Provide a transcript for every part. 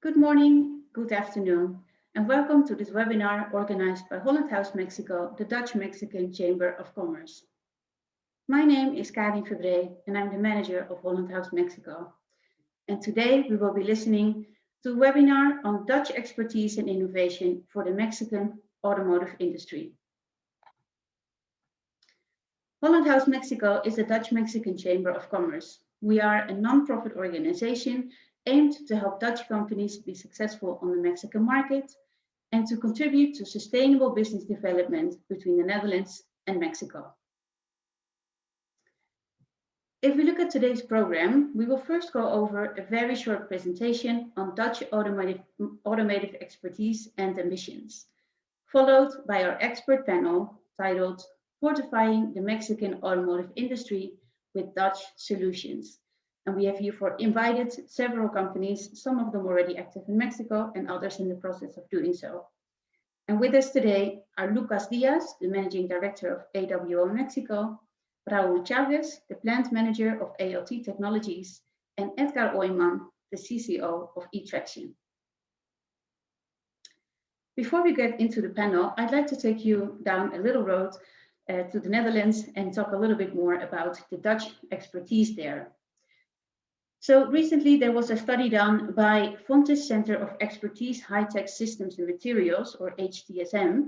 Good morning, good afternoon, and welcome to this webinar organized by Holland House Mexico, the Dutch-Mexican Chamber of Commerce. My name is Karin Verbree, and I'm the manager of Holland House Mexico. And today we will be listening to a webinar on Dutch expertise and innovation for the Mexican automotive industry. Holland House Mexico is the Dutch-Mexican Chamber of Commerce. We are a non-profit organization aimed to help Dutch companies be successful on the Mexican market and to contribute to sustainable business development between the Netherlands and Mexico. If we look at today's program, we will first go over a very short presentation on Dutch automotive expertise and ambitions, followed by our expert panel titled Fortifying the Mexican Automotive Industry with Dutch Solutions. And we have here invited several companies, some of them already active in Mexico and others in the process of doing so. And with us today are Lucas Días, the Managing Director of AWL Mexico, Raúl Chávez, the Plant Manager of ALT Technologies, and Edgar Ooijman, the CCO of E-Traction. Before we get into the panel, I'd like to take you down a little road to the Netherlands and talk a little bit more about the Dutch expertise there. So recently there was a study done by Fontes Center of Expertise High-Tech Systems and Materials, or HTSM,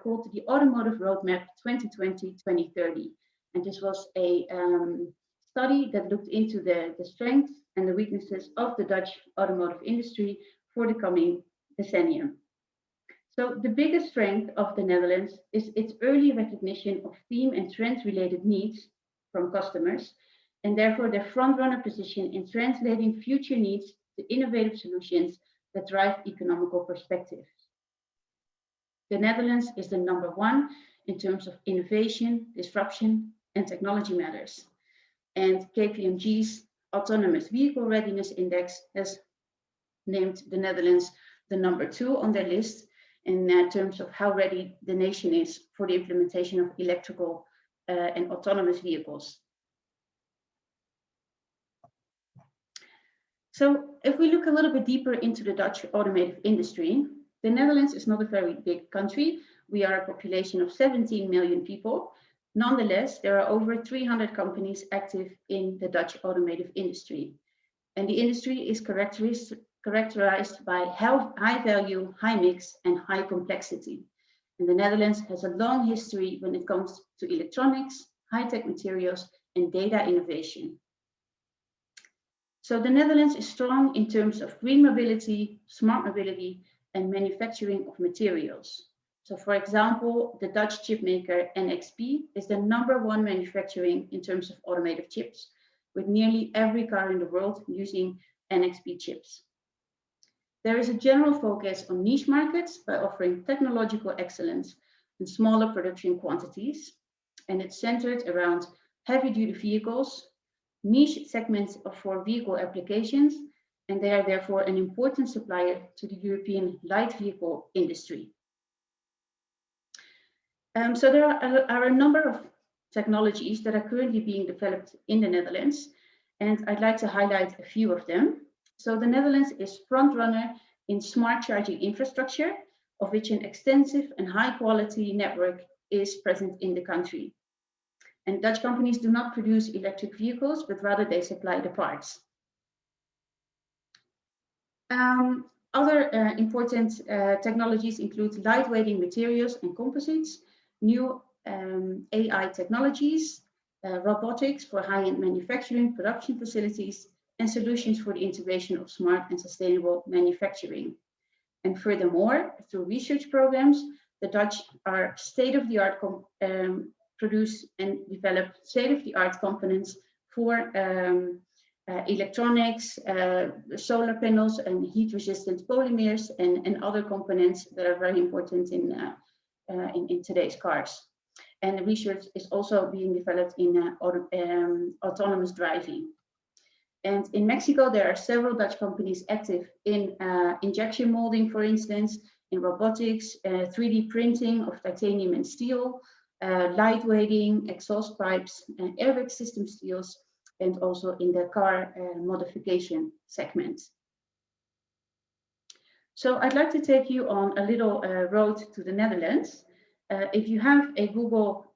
called the Automotive Roadmap 2020-2030. And this was a study that looked into the strengths and the weaknesses of the Dutch automotive industry for the coming decennium. So the biggest strength of the Netherlands is its early recognition of theme and trend-related needs from customers, and therefore their front-runner position in translating future needs to innovative solutions that drive economical perspectives. The Netherlands is the #1 in terms of innovation, disruption, and technology matters. And KPMG's Autonomous Vehicle Readiness Index has named the Netherlands the #2 on their list in terms of how ready the nation is for the implementation of electrical and autonomous vehicles. So if we look a little bit deeper into the Dutch automotive industry, the Netherlands is not a very big country. We are a population of 17 million people. Nonetheless, there are over 300 companies active in the Dutch automotive industry. And the industry is characterized by high value, high mix, and high complexity. And the Netherlands has a long history when it comes to electronics, high-tech materials, and data innovation. So the Netherlands is strong in terms of green mobility, smart mobility, and manufacturing of materials. So for example, the Dutch chipmaker NXP is the #1 manufacturing in terms of automotive chips, with nearly every car in the world using NXP chips. There is a general focus on niche markets by offering technological excellence in smaller production quantities, and it's centered around heavy-duty vehicles, niche segments for vehicle applications, and they are therefore an important supplier to the European light vehicle industry. So there are a number of technologies that are currently being developed in the Netherlands, and I'd like to highlight a few of them. So the Netherlands is front runner in smart charging infrastructure, of which an extensive and high quality network is present in the country. And Dutch companies do not produce electric vehicles, but rather they supply the parts. Other important technologies include lightweighting materials and composites, new AI technologies, robotics for high-end manufacturing, production facilities, and solutions for the integration of smart and sustainable manufacturing. And furthermore, through research programs, the Dutch are state-of-the-art produce and develop state-of-the-art components for electronics, solar panels, and heat-resistant polymers, and other components that are very important in today's cars. And the research is also being developed in autonomous driving. And in Mexico, there are several Dutch companies active in injection molding, for instance, in robotics, 3D printing of titanium and steel, lightweighting, exhaust pipes, and airbag system steels, and also in the car modification segment. So I'd like to take you on a little road to the Netherlands. If you have a Google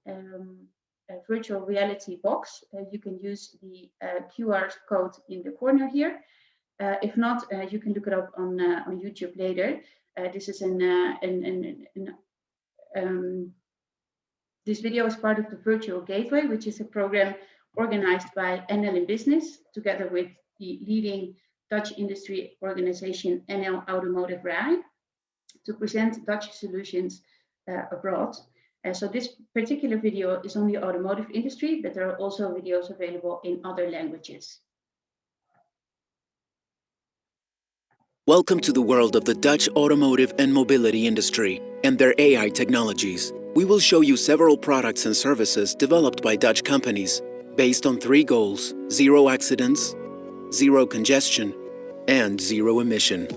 virtual reality box, you can use the QR code in the corner here. If not, you can look it up on YouTube later. This is this video is part of the Virtual Gateway, which is a program organized by NL in Business, together with the leading Dutch industry organization NL Automotive RAI, to present Dutch solutions abroad. So this particular video is on the automotive industry, but there are also videos available in other languages. Welcome to the world of the Dutch automotive and mobility industry and their AI technologies. We will show you several products and services developed by Dutch companies based on 3 goals: zero accidents, zero congestion, and zero emission.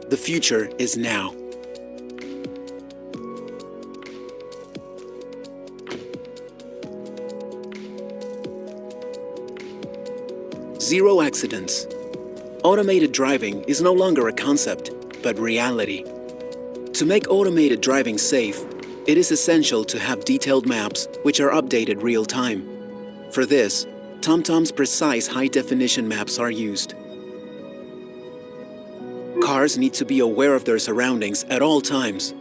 The future is now. Zero accidents. Automated driving is no longer a concept, but reality. To make automated driving safe, it is essential to have detailed maps which are updated real-time. For this, TomTom's precise high-definition maps are used. Cars need to be aware of their surroundings at all times.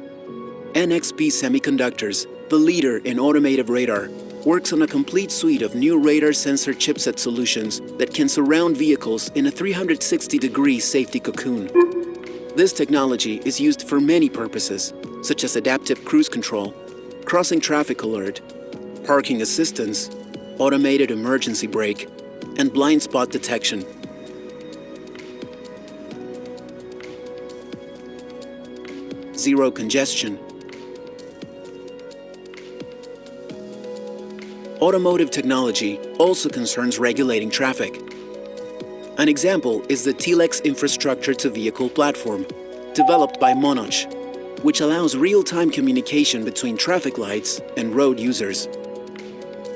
NXP Semiconductors, the leader in automotive radar, works on a complete suite of new radar sensor chipset solutions that can surround vehicles in a 360-degree safety cocoon. This technology is used for many purposes, such as adaptive cruise control, crossing traffic alert, parking assistance, automated emergency brake, and blind spot detection. Zero congestion. Automotive technology also concerns regulating traffic. An example is the Telex infrastructure-to-vehicle platform, developed by Monoch, which allows real-time communication between traffic lights and road users.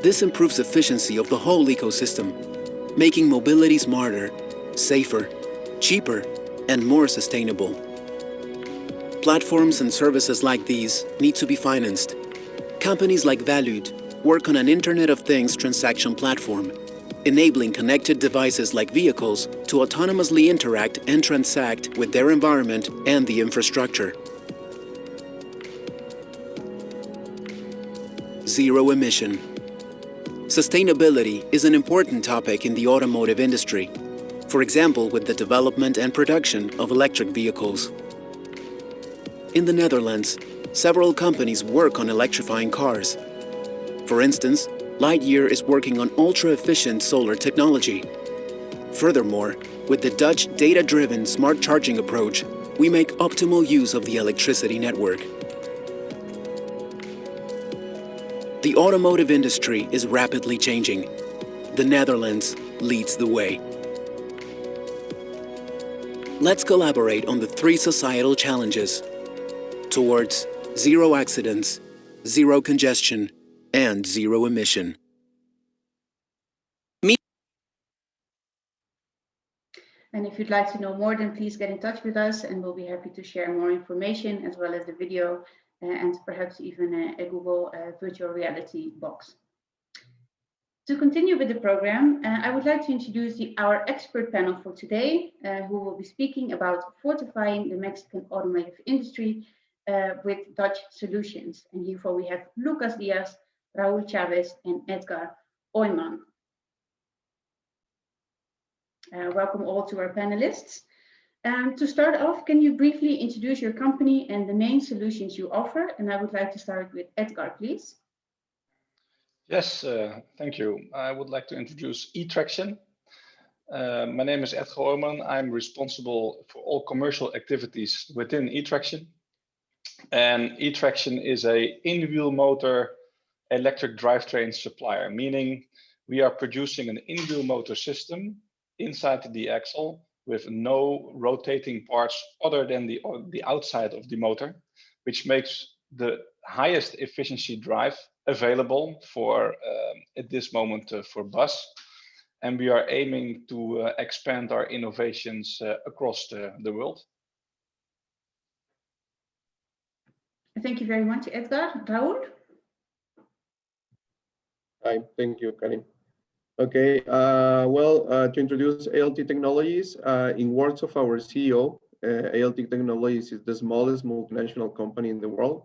This improves efficiency of the whole ecosystem, making mobility smarter, safer, cheaper, and more sustainable. Platforms and services like these need to be financed. Companies like Valud work on an Internet of Things transaction platform, enabling connected devices like vehicles to autonomously interact and transact with their environment and the infrastructure. Zero emission. Sustainability is an important topic in the automotive industry, for example with the development and production of electric vehicles. In the Netherlands, several companies work on electrifying cars. For instance, Lightyear is working on ultra-efficient solar technology. Furthermore, with the Dutch data-driven smart charging approach, we make optimal use of the electricity network. The automotive industry is rapidly changing. The Netherlands leads the way. Let's collaborate on the 3 societal challenges towards zero accidents, zero congestion, and zero emission. And if you'd like to know more, then please get in touch with us and we'll be happy to share more information as well as the video and perhaps even a Google virtual reality box. To continue with the program, I would like to introduce our expert panel for today, who will be speaking about fortifying the Mexican automotive industry with Dutch solutions. And therefore we have Lucas Días, Raúl Chávez, and Edgar Ooijman. Welcome all to our panelists. To start off, can you briefly introduce your company and the main solutions you offer? And I would like to start with Edgar, please. Yes, thank you. I would like to introduce E-Traction. My name is Edgar Ooijman. I'm responsible for all commercial activities within E-Traction. And E-Traction is a in-wheel motor electric drivetrain supplier, meaning we are producing an in-wheel motor system inside the axle with no rotating parts other than the outside of the motor, which makes the highest efficiency drive available for at this moment for bus, and we are aiming to expand our innovations across the world. Thank you very much, Edgar. Raúl? Hi, thank you, Karin. Okay, to introduce ALT Technologies, in words of our CEO, ALT Technologies is the smallest multinational company in the world.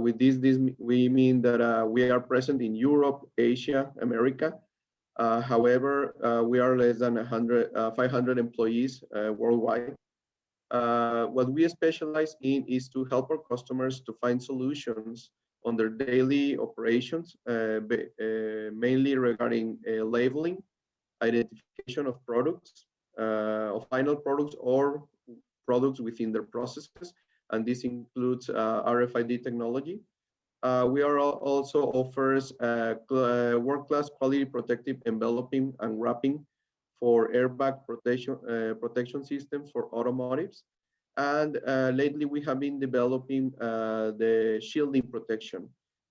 With this we mean that we are present in Europe, Asia, America. However, we are less than 500 employees worldwide. What we specialize in is to help our customers to find solutions on their daily operations, mainly regarding labeling, identification of products, of final products or products within their processes, and this includes RFID technology. We are also offers world-class quality protective enveloping and wrapping for airbag protection systems for automotives. And lately we have been developing the shielding protection,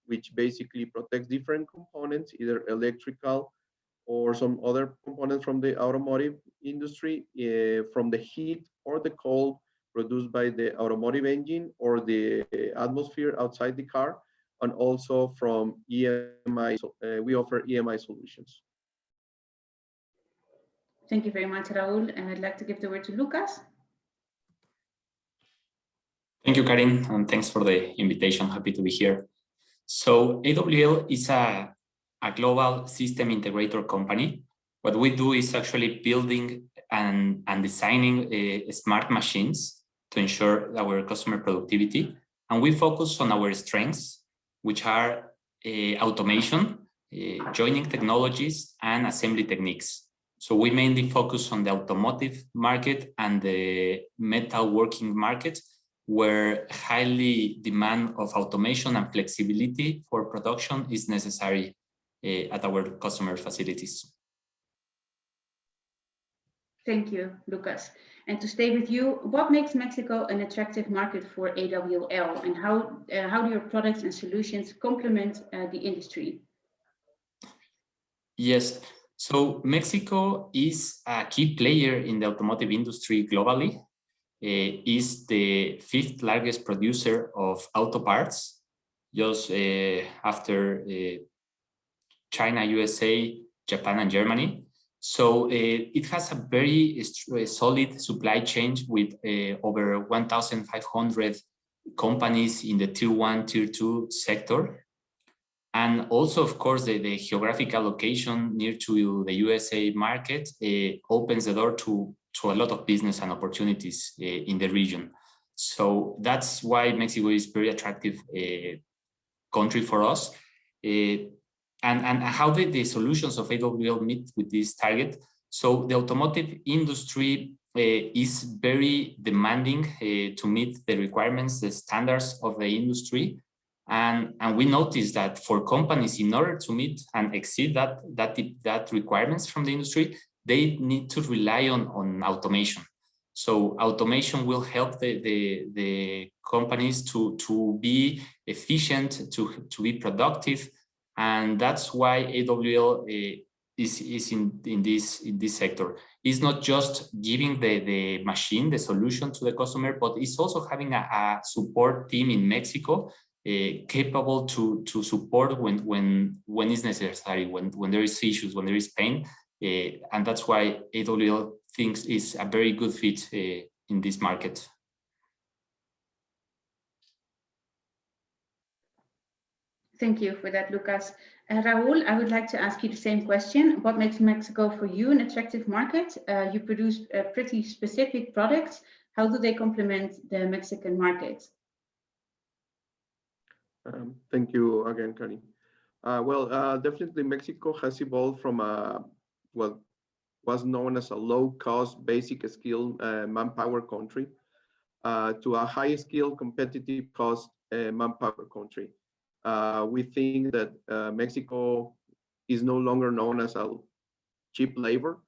which basically protects different components, either electrical or some other components from the automotive industry, from the heat or the cold produced by the automotive engine or the atmosphere outside the car, and also from EMI. We offer EMI solutions. Thank you very much, Raúl. And I'd like to give the word to Lucas. Thank you, Karin, and thanks for the invitation. Happy to be here. So AWL is a global system integrator company. What we do is actually building and designing smart machines to ensure our customer productivity. And we focus on our strengths, which are automation, joining technologies, and assembly techniques. So we mainly focus on the automotive market and the metalworking market, where highly demand of automation and flexibility for production is necessary at our customer facilities. Thank you, Lucas. And to stay with you, what makes Mexico an attractive market for AWL, and how do your products and solutions complement the industry? Yes, so Mexico is a key player in the automotive industry globally. Is the 5th largest producer of auto parts, just after China, USA, Japan, and Germany. So it has a very solid supply chain with over 1,500 companies in the Tier 1, Tier 2 sector. And also, of course, the geographical location near to the USA market opens the door to a lot of business and opportunities in the region. So that's why Mexico is very attractive country for us. And how the solutions of AWL meet with this target. So the automotive industry is very demanding to meet the requirements, the standards of the industry. And we noticed that for companies, in order to meet and exceed that requirements from the industry, they need to rely on automation. So automation will help the companies to be efficient, to be productive. And that's why AWL is in this sector. It's not just giving the machine, the solution to the customer, but it's also having a support team in Mexico capable to support when it's necessary, when there is issues, when there is pain. And that's why AWL thinks is a very good fit in this market. Thank you for that, Lucas. Raúl, I would like to ask you the same question. What makes Mexico for you an attractive market? You produce pretty specific products. How do they complement the Mexican market? Thank you again, Karin. Definitely Mexico has evolved from what was known as a low-cost, basic skill manpower country to a high-skill, competitive cost manpower country. We think that Mexico is no longer known as a cheap labor,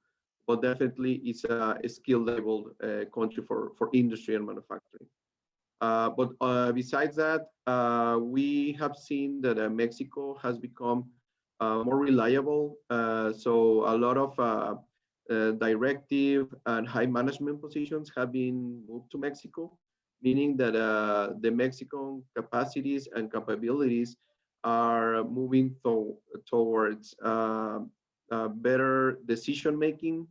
but definitely it's a skill-level country for industry and manufacturing. But besides that, we have seen that Mexico has become more reliable. So a lot of directive and high management positions have been moved to Mexico, meaning that the Mexican capacities and capabilities are moving towards better decision making,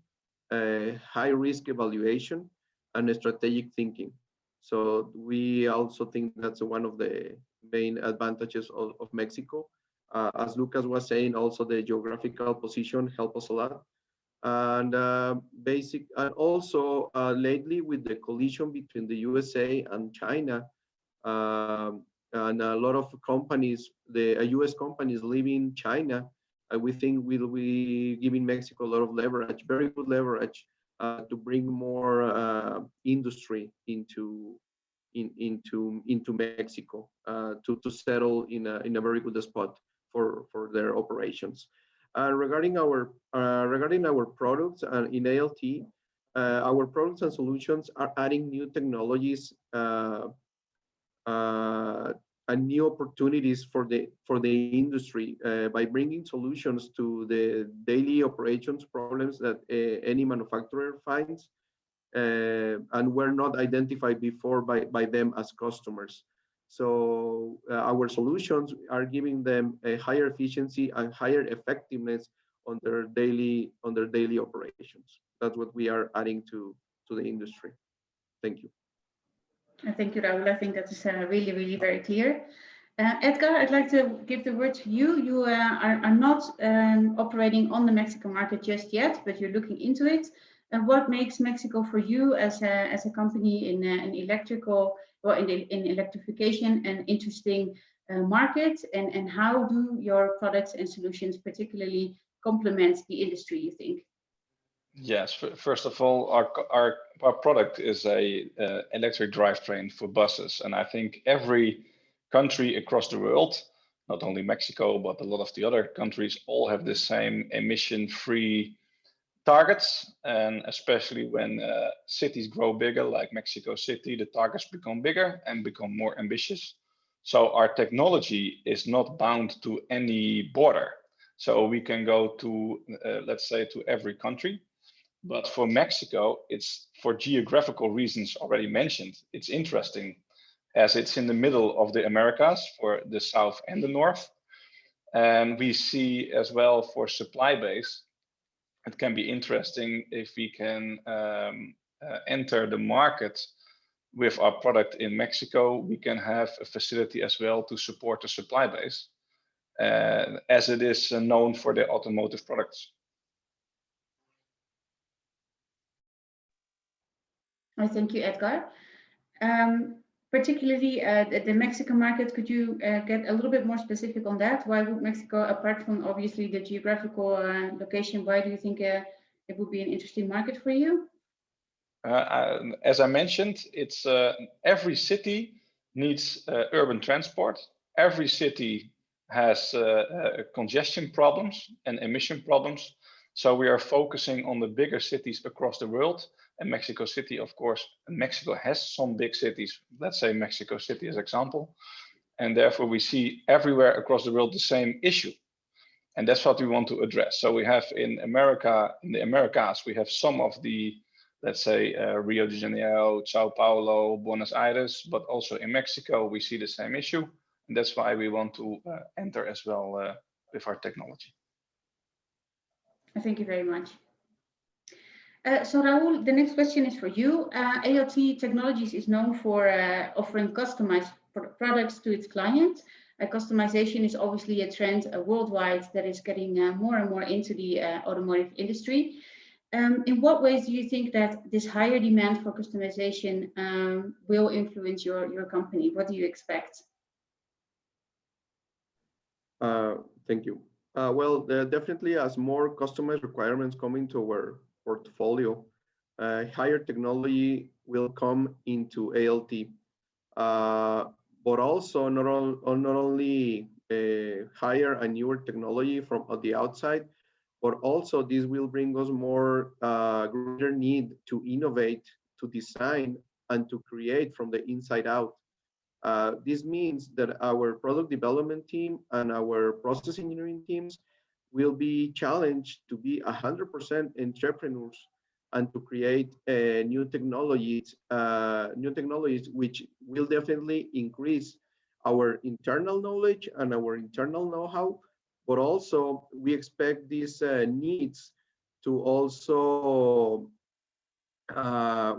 high risk evaluation, and strategic thinking. So we also think that's one of the main advantages of Mexico. As Lucas was saying, also the geographical position help us a lot. And and also lately with the collision between the USA and China, and a lot of companies, the US companies leaving China, we think will be giving Mexico a lot of leverage, very good leverage, to bring more industry into Mexico, to settle in a very good spot for their operations. Regarding our products in ALT, our products and solutions are adding new technologies and new opportunities for the industry by bringing solutions to the daily operations problems that any manufacturer finds and were not identified before by them as customers. So our solutions are giving them a higher efficiency and higher effectiveness on their daily operations. That's what we are adding to the industry. Thank you. Thank you, Raúl. I think that is really, really very clear. Edgar, I'd like to give the word to you. You are not operating on the Mexican market just yet, but you're looking into it. And what makes Mexico for you as a company in electrical or in electrification an interesting market? And how do your products and solutions particularly complement the industry, you think? Yes, first of all, our product is a electric drivetrain for buses, and I think every country across the world, not only Mexico, but a lot of the other countries, all have the same emission-free targets. And especially when cities grow bigger, like Mexico City, the targets become bigger and become more ambitious. So our technology is not bound to any border. So we can go to, let's say, to every country. But for Mexico, it's for geographical reasons already mentioned. It's interesting as it's in the middle of the Americas for the South and the North. And we see as well for supply base, it can be interesting if we can enter the market with our product in Mexico. We can have a facility as well to support the supply base, as it is known for the automotive products. I thank you, Edgar. Particularly the Mexican market, could you get a little bit more specific on that? Why would Mexico, apart from obviously the geographical location, why do you think it would be an interesting market for you? As I mentioned, it's every city needs urban transport. Every city has congestion problems and emission problems. So we are focusing on the bigger cities across the world. And Mexico City, of course, Mexico has some big cities. Let's say Mexico City as example. And therefore we see everywhere across the world the same issue. And that's what we want to address. So we have in America, in the Americas, we have some of the, let's say, Rio de Janeiro, Sao Paulo, Buenos Aires, but also in Mexico, we see the same issue. And that's why we want to enter as well with our technology. Thank you very much. So Raúl, the next question is for you. ALT Technologies is known for offering customized products to its clients. Customization is obviously a trend worldwide that is getting more and more into the automotive industry. In what ways do you think that this higher demand for customization will influence your company? What do you expect? Thank you. Well, definitely as more customized requirements come into our portfolio, higher technology will come into ALT. But also not only higher and newer technology from the outside, but also this will bring us more greater need to innovate, to design and to create from the inside out. This means that our product development team and our process engineering teams will be challenged to be 100% entrepreneurs and to create new technologies which will definitely increase our internal knowledge and our internal know-how, but also we expect these needs to also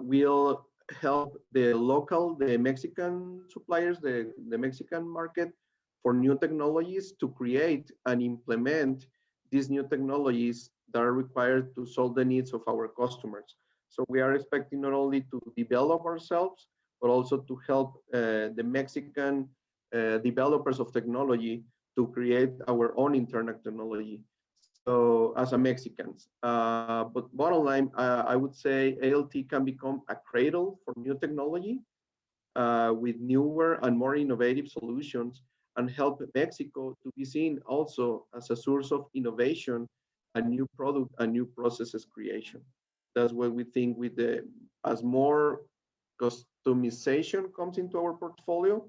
will help the Mexican suppliers, the Mexican market for new technologies to create and implement these new technologies that are required to solve the needs of our customers. So we are expecting not only to develop ourselves, but also to help the Mexican developers of technology to create our own internal technology. So as a Mexicans, but bottom line, I would say ALT can become a cradle for new technology with newer and more innovative solutions, and help Mexico to be seen also as a source of innovation and new product and new processes creation. That's what we think with as more customization comes into our portfolio,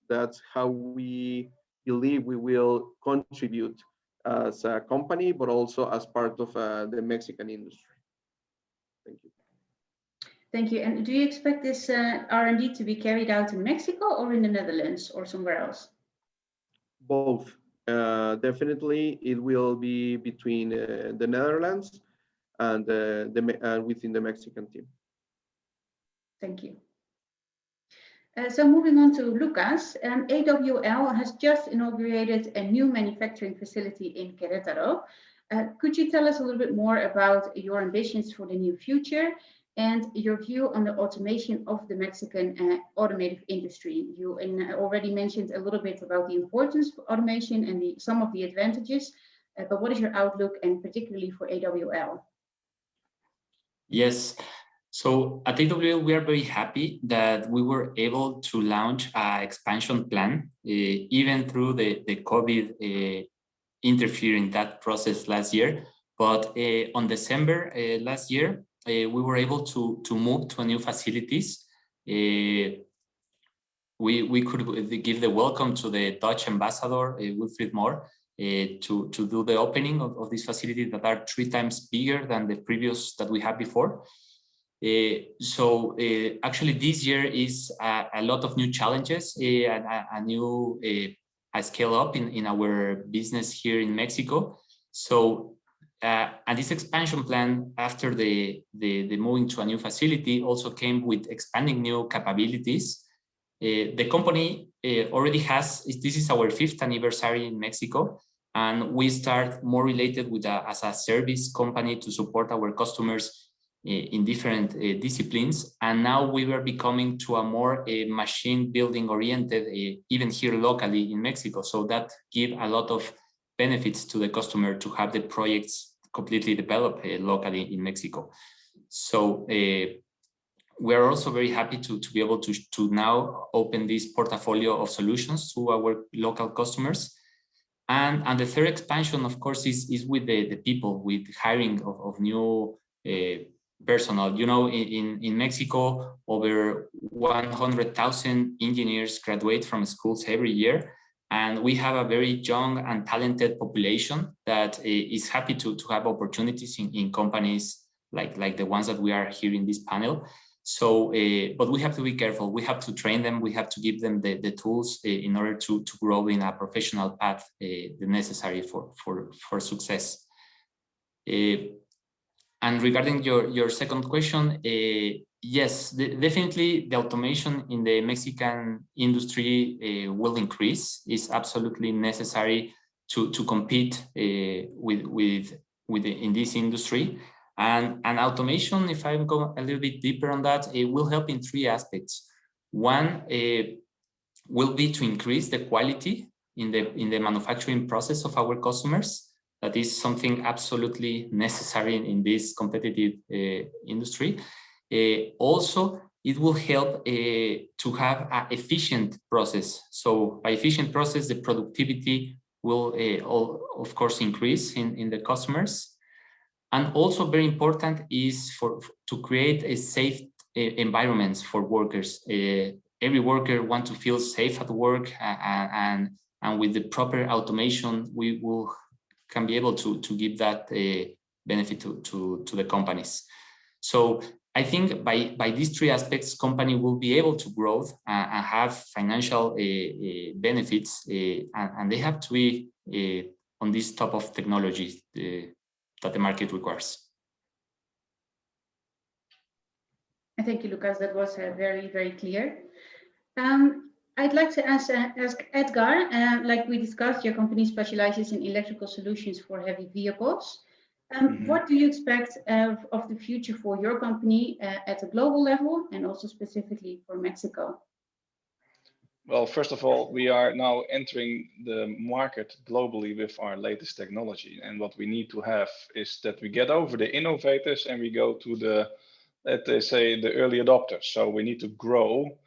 that's how we believe we will contribute as a company, but also as part of the Mexican industry. Thank you. Thank you. And do you expect this R&D to be carried out in Mexico or in the Netherlands or somewhere else? Both. Definitely, it will be between the Netherlands and within the Mexican team. Thank you. So moving on to Lucas, AWL has just inaugurated a new manufacturing facility in Queretaro. Could you tell us a little bit more about your ambitions for the near future and your view on the automation of the Mexican automotive industry? You already mentioned a little bit about the importance of automation and some of the advantages, but what is your outlook, and particularly for AWL? Yes. So at AWL, we are very happy that we were able to launch an expansion plan, even through the COVID interfering in that process last year. But on December last year, we were able to move to a new facilities. We could give the welcome to the Dutch ambassador, Wilfried Moore, to do the opening of this facility that are 3 times bigger than the previous that we had before. Actually this year is a lot of new challenges, a new scale up in our business here in Mexico. So and this expansion plan after the moving to a new facility also came with expanding new capabilities. The company already has, this is our 5th anniversary in Mexico, and we start more related with as a service company to support our customers in different disciplines, and now we were becoming to a more machine building oriented, even here locally in Mexico. So that give a lot of benefits to the customer to have the projects completely developed locally in Mexico. So we are also very happy to be able to now open this portfolio of solutions to our local customers. And the third expansion, of course, is with the people, with hiring of new personnel. You know, in Mexico, over 100,000 engineers graduate from schools every year. And we have a very young and talented population that is happy to have opportunities in companies like the ones that we are here in this panel. So, but we have to be careful. We have to train them. We have to give them the tools in order to grow in a professional path, the necessary for success. And regarding your second question, yes, definitely the automation in the Mexican industry will increase. It's absolutely necessary to compete in this industry. And automation, if I go a little bit deeper on that, it will help in 3 aspects. One will be to increase the quality in the manufacturing process of our customers. That is something absolutely necessary in this competitive industry. Also, it will help to have an efficient process. So by efficient process, the productivity will, of course, increase in the customers. And also very important is to create a safe environments for workers. Every worker wants to feel safe at work, and with the proper automation, we can be able to give that benefit to the companies. So I think by these three aspects, company will be able to grow and have financial benefits, and they have to be on this type of technology that the market requires. Thank you, Lucas. That was very, very clear. I'd like to ask Edgar, like we discussed, your company specializes in electrical solutions for heavy vehicles. What do you expect of the future for your company at a global level and also specifically for Mexico? Well, first of all, we are now entering the market globally with our latest technology. And what we need to have is that we get over the innovators and we go to the, let's say, the early adopters. So we need to grow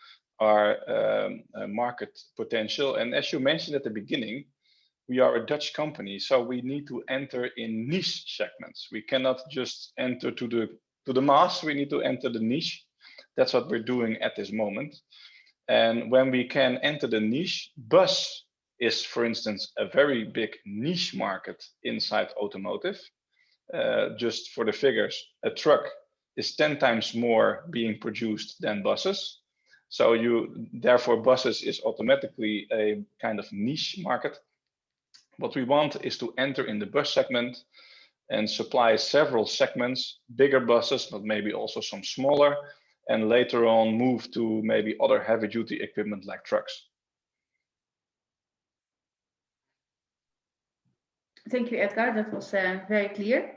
our market potential. And as you mentioned at the beginning, we are a Dutch company, so we need to enter in niche segments. We cannot just enter to the mass, we need to enter the niche. That's what we're doing at this moment. And when we can enter the niche, bus is, for instance, a very big niche market inside automotive. Just for the figures, a truck is 10 times more being produced than buses. So therefore buses is automatically a kind of niche market. What we want is to enter in the bus segment and supply several segments, bigger buses, but maybe also some smaller, and later on move to maybe other heavy duty equipment like trucks. Thank you, Edgar. That was very clear.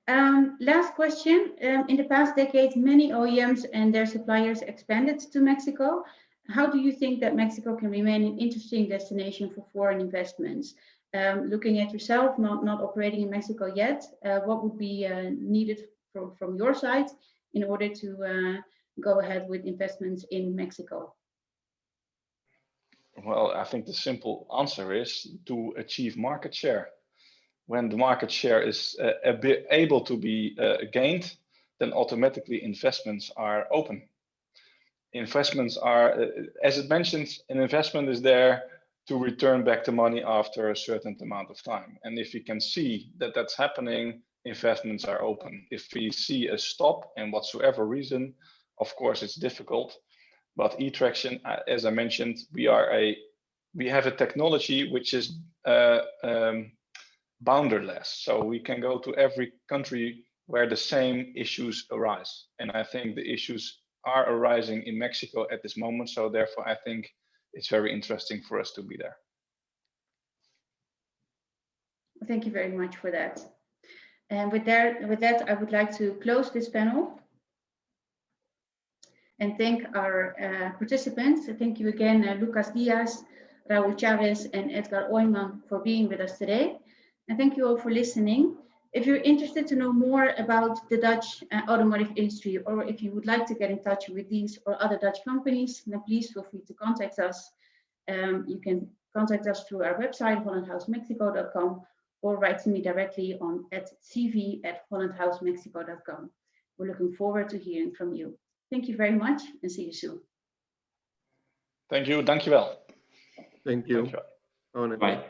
Last question. In the past decade, many OEMs and their suppliers expanded to Mexico. How do you think that Mexico can remain an interesting destination for foreign investments? Looking at yourself, not operating in Mexico yet, what would be needed from your side in order to go ahead with investments in Mexico? Well, I think the simple answer is to achieve market share. When the market share is able to be gained, then automatically investments are open. Investments are, as it mentioned, an investment is there to return back the money after a certain amount of time. And if we can see that that's happening, investments are open. If we see a stop and whatsoever reason, of course, it's difficult. But E-Traction, as I mentioned, we have a technology which is boundaryless. So we can go to every country where the same issues arise. And I think the issues are arising in Mexico at this moment. So therefore, I think it's very interesting for us to be there. Thank you very much for that. And with that, I would like to close this panel and thank our participants. Thank you again, Lucas Días, Raúl Chávez, and Edgar Ooijman for being with us today. And thank you all for listening. If you're interested to know more about the Dutch automotive industry, or if you would like to get in touch with these or other Dutch companies, then please feel free to contact us. You can contact us through our website, hollandhousemexico.com, or write to me directly on cv@hollandhousemexico.com. We're looking forward to hearing from you. Thank you very much and see you soon. Thank you. Dankjewel. Thank you. Dankjewel. Bye.